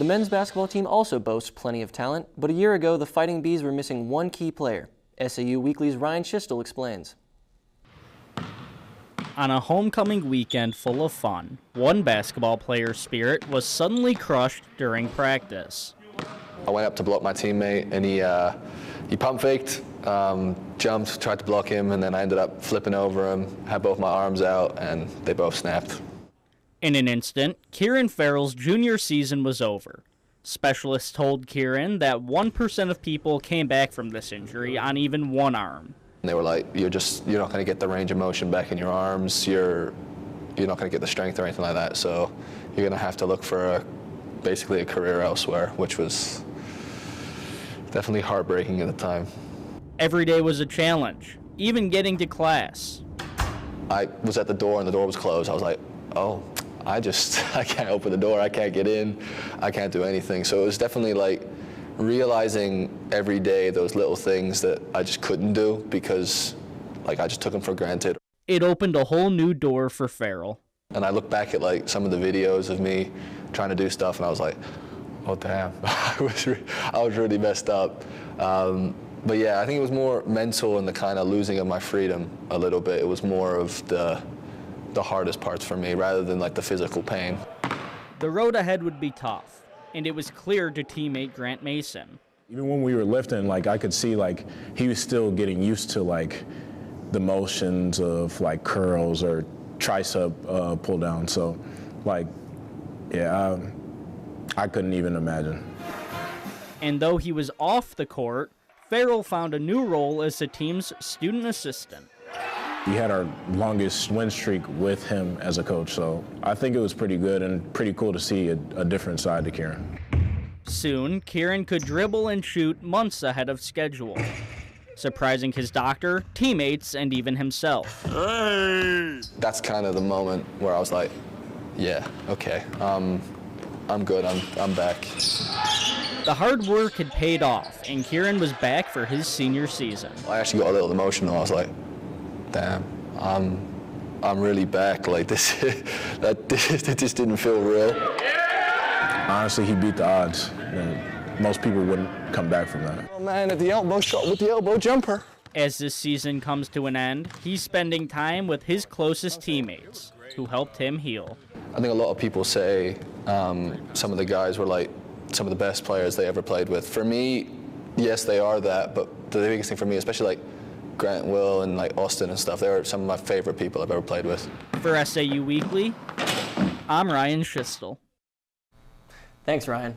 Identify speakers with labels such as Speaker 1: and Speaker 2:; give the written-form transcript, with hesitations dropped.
Speaker 1: The men's basketball team also boasts plenty of talent, but a year ago the Fighting Bees were missing one key player. SAU Weekly's Ryan Schiestel explains.
Speaker 2: On a homecoming weekend full of fun, one basketball player's spirit was suddenly crushed during practice.
Speaker 3: I went up to block my teammate, and he pump faked, jumped, tried to block him, and then I ended up flipping over him, had both my arms out, and they both snapped.
Speaker 2: In an instant, Kieran Farrell's junior season was over. Specialists told Kieran that 1% of people came back from this injury on even one arm.
Speaker 3: And they were like, you're not going to get the range of motion back in your arms, you're not going to get the strength or anything like that, so you're going to have to look for basically a career elsewhere, which was definitely heartbreaking at the time.
Speaker 2: Every day was a challenge, even getting to class.
Speaker 3: I was at the door and the door was closed. I was like, oh, I can't open the door, I can't get in, I can't do anything. So it was definitely like realizing every day those little things that I just couldn't do because like I just took them for granted.
Speaker 2: It opened a whole new door for Farrell.
Speaker 3: And I look back at like some of the videos of me trying to do stuff and I was like, oh damn, I was really messed up. But yeah, I think it was more mental and the kind of losing of my freedom a little bit. It was more of the hardest parts for me rather than like the physical pain.
Speaker 2: The road ahead would be tough, and it was clear to teammate Grant Mason.
Speaker 4: Even when we were lifting, like I could see like he was still getting used to like the motions of like curls or tricep pull down. So like, yeah, I couldn't even imagine.
Speaker 2: And though he was off the court, Farrell found a new role as the team's student assistant.
Speaker 4: We had our longest win streak with him as a coach, so I think it was pretty good and pretty cool to see a different side to Kieran.
Speaker 2: Soon, Kieran could dribble and shoot months ahead of schedule, surprising his doctor, teammates, and even himself.
Speaker 3: That's kind of the moment where I was like, yeah, okay, I'm good, I'm back.
Speaker 2: The hard work had paid off, and Kieran was back for his senior season.
Speaker 3: I actually got a little emotional. I was like, damn, I'm really back. Like this just didn't feel real.
Speaker 4: Honestly, he beat the odds. Most people wouldn't come back from that.
Speaker 3: Oh man, at the elbow shot with the elbow jumper.
Speaker 2: As this season comes to an end, he's spending time with his closest teammates, who helped him heal.
Speaker 3: I think a lot of people say some of the guys were like some of the best players they ever played with. For me, yes, they are that, but the biggest thing for me, especially like Grant, Will, and like Austin and stuff, they were some of my favorite people I've ever played with.
Speaker 2: For SAU Weekly, I'm Ryan Schiestel.
Speaker 1: Thanks, Ryan.